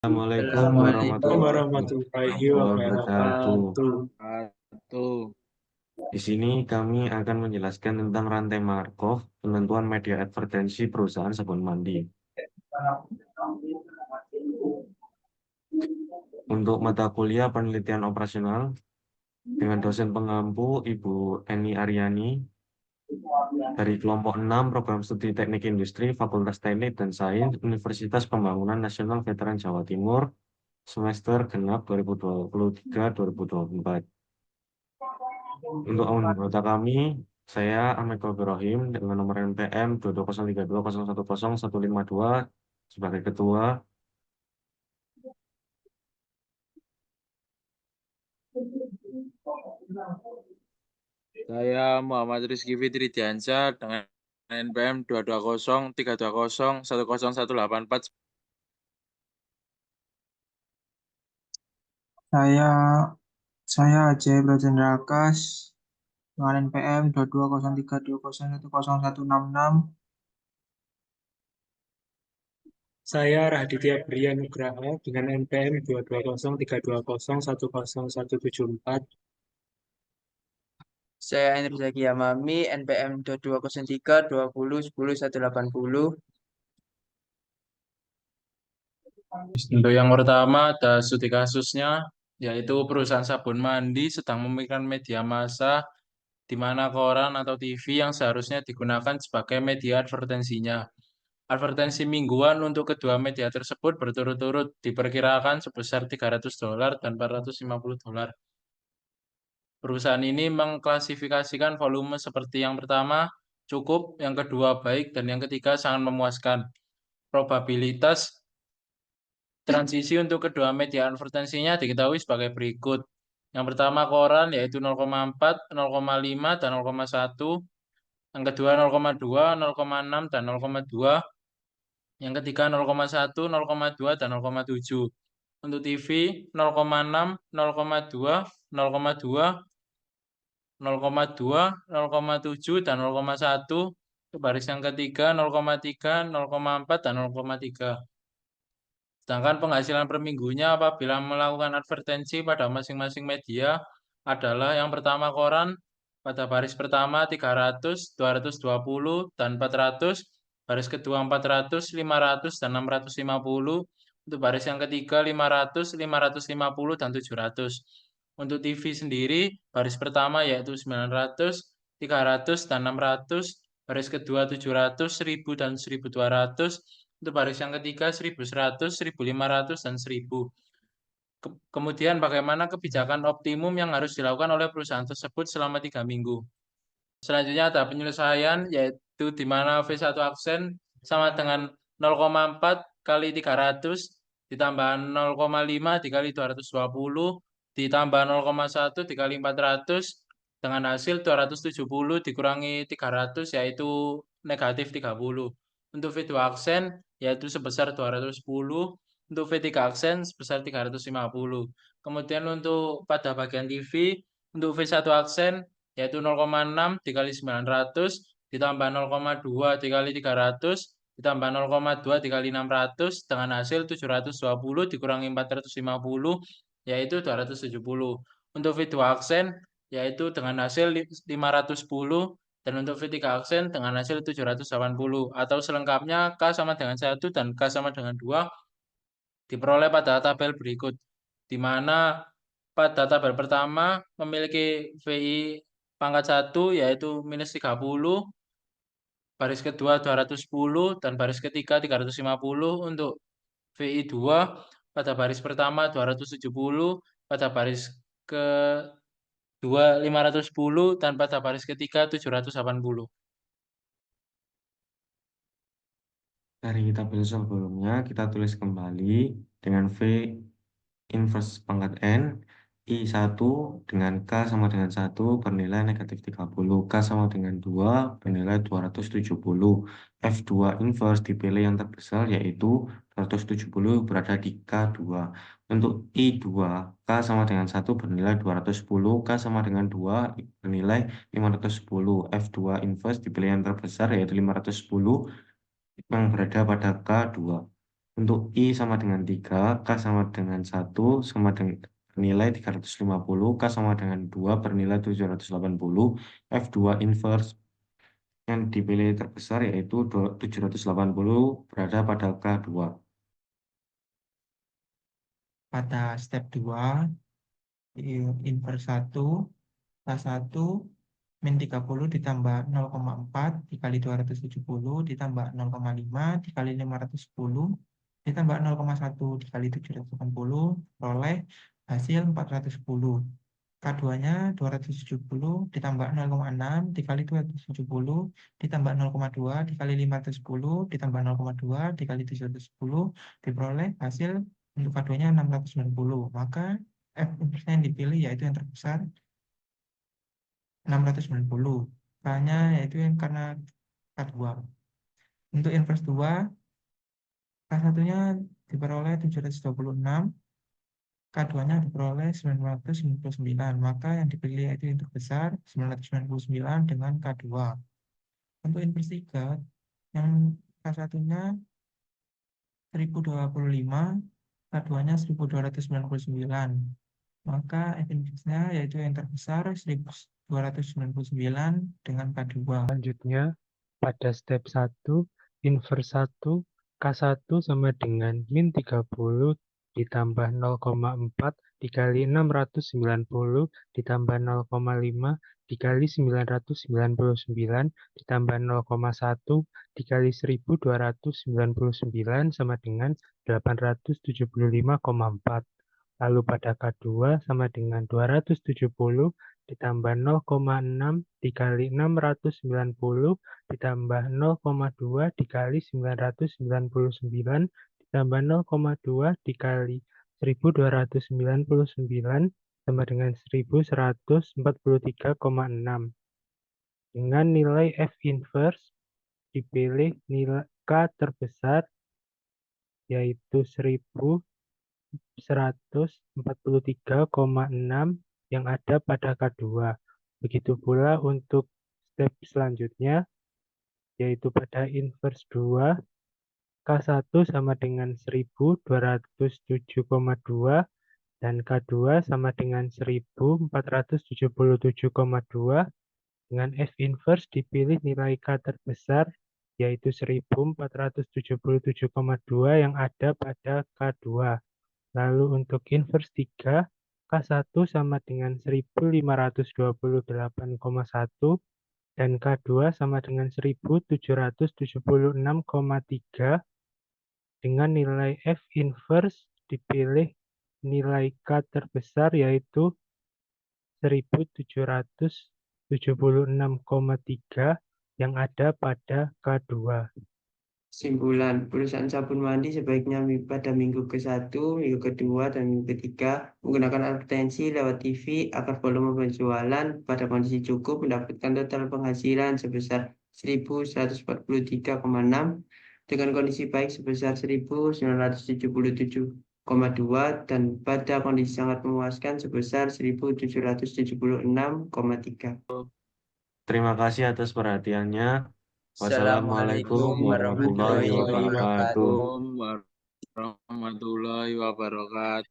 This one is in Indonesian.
Assalamualaikum Assalamualaikum warahmatullahi warahmatullahi wabarakatuh. wabarakatuh. Tuh, Di sini kami akan menjelaskan tentang rantai Markov, penentuan media advertensi perusahaan sabun mandi. Untuk mata kuliah penelitian operasional dengan dosen pengampu Ibu Eni Aryani dari kelompok 6 Program Studi Teknik Industri Fakultas Teknik dan Sains Universitas Pembangunan Nasional Veteran Jawa Timur semester genap 2023-2024. Untuk anggota kami, saya Ahmad Ibrahim dengan nomor NPM 22032010152 sebagai ketua. saya Muhammad Rizky Fitri Diansyah dengan NPM 22032010184. Saya saya Ajay Brajendrakas dengan NPM 220320110166. Saya Raditya Brian Nugraha dengan NPM 22032010174. Saya Henry Zaki Yamami, NPM 2203 20 10 180. Untuk yang pertama ada studi kasusnya, yaitu perusahaan sabun mandi sedang memikirkan media massa di mana koran atau TV yang seharusnya digunakan sebagai media advertensinya. Advertensi mingguan untuk kedua media tersebut berturut-turut diperkirakan sebesar $300 dan $450. Perusahaan ini mengklasifikasikan volume seperti yang pertama, cukup, yang kedua baik, dan yang ketiga sangat memuaskan. Probabilitas transisi untuk kedua media advertensinya diketahui sebagai berikut. Yang pertama koran yaitu 0,4, 0,5, dan 0,1. Yang kedua 0,2, 0,6, dan 0,2. Yang ketiga 0,1, 0,2, dan 0,7. Untuk TV 0,6, 0,2, 0,2, 0,2, 0,7, dan 0,1. Baris yang ketiga 0,3, 0,4, dan 0,3. Sedangkan penghasilan per minggunya apabila melakukan advertensi pada masing-masing media adalah yang pertama koran pada baris pertama 300, 220, dan 400, baris kedua 400, 500, dan 650, untuk baris yang ketiga 500, 550, dan 700. Untuk TV sendiri, baris pertama yaitu 900, 300, dan 600, baris kedua 700, 1000, dan 1200, untuk baris yang ketiga 1100, 1500, dan 1000. Kemudian bagaimana kebijakan optimum yang harus dilakukan oleh perusahaan tersebut selama 3 minggu. Selanjutnya ada penyelesaian, yaitu di mana V1 aksen sama dengan 0,4 kali 300 ditambah 0,5 dikali 220 ditambah 0,1 dikali 400 dengan hasil 270 dikurangi 300 yaitu negatif 30. Untuk V2 aksen yaitu sebesar 210, untuk V3 aksen sebesar 350. Kemudian untuk pada bagian TV, untuk V1 aksen yaitu 0,6 dikali 900 ditambah 0,2 dikali 300 ditambah 0,2 dikali 600 dengan hasil 720 dikurangi 450 yaitu 270. Untuk V2 aksen yaitu dengan hasil 510 dan untuk V3 aksen dengan hasil 780 atau selengkapnya K sama dengan 1 dan K sama dengan 2 diperoleh pada tabel berikut, di mana pada tabel pertama memiliki VI pangkat 1 yaitu minus 30, baris kedua 210, dan baris ketiga 350. Untuk VI 2 pada baris pertama 270, pada baris kedua 510, dan pada baris ketiga 780. Dari tabel sebelumnya kita tulis kembali dengan V inverse pangkat N, I1 dengan K sama dengan 1 bernilai negatif 30, K sama dengan 2 bernilai 270. F2 inverse dipilih yang terbesar yaitu 270 berada di K2. Untuk I2, K sama dengan 1 bernilai 210, K sama dengan 2 bernilai 510. F2 inverse dipilih yang terbesar yaitu 510 yang berada pada K2. Untuk I sama dengan 3, K sama dengan 1, sama dengan nilai 350, K sama dengan 2 bernilai 780, F2 inverse yang dipilih terbesar yaitu 780 berada pada K2. Pada step 2, inverse 1, K1 min 30 ditambah 0,4 dikali 270 ditambah 0,5 dikali 510 ditambah 0,1 dikali 780 peroleh hasil 410. K2-nya 270 ditambah 0,6 dikali 270 ditambah 0,2 dikali 510 ditambah 0,2 dikali 710 diperoleh hasil untuk K2-nya 690. Maka F inverse yang dipilih yaitu yang terbesar 690. K-nya yaitu yang karena K2. Untuk inverse 2, K1-nya diperoleh 726, K2-nya diperoleh 999. Maka yang dipilih yaitu yang terbesar 999 dengan K2. Untuk inverse 3, yang K1-nya 1025, K2-nya 1299. Maka F inverse-nya yaitu yang terbesar 1299 dengan K2. Selanjutnya, pada step 1, inverse 1, K1 sama dengan min 30 ditambah 0,4 dikali 690 ditambah 0,5 dikali 999 ditambah 0,1 dikali 1299 sama dengan 875,4. Lalu pada K2 sama dengan 270 ditambah 0,6 dikali 690 ditambah 0,2 dikali 999 ditambah 0,2 dikali 1299 sama dengan 1143,6. Dengan nilai F inverse dipilih nilai K terbesar yaitu 1143,6 yang ada pada K2. Begitu pula untuk step selanjutnya, yaitu pada inverse 2, K1 sama dengan 1207,2 dan K2 sama dengan 1477,2. Dengan F inverse dipilih nilai K terbesar, yaitu 1477,2 yang ada pada K2. Lalu untuk inverse 3, K1 sama dengan 1528,1 dan K2 sama dengan 1776,3. Dengan nilai F inverse dipilih nilai K terbesar yaitu 1776,3 yang ada pada K2. Kesimpulan, perusahaan sabun mandi sebaiknya pada minggu ke-1, minggu kedua, dan minggu ketiga menggunakan advertensi lewat TV agar volume penjualan pada kondisi cukup mendapatkan total penghasilan sebesar 1.143,6 dengan kondisi baik sebesar 1.977,2 dan pada kondisi sangat memuaskan sebesar 1.776,3. Terima kasih atas perhatiannya. Wassalamualaikum Assalamualaikum warahmatullahi warahmatullahi wabarakatuh. wabarakatuh. Warahmatullahi wabarakatuh.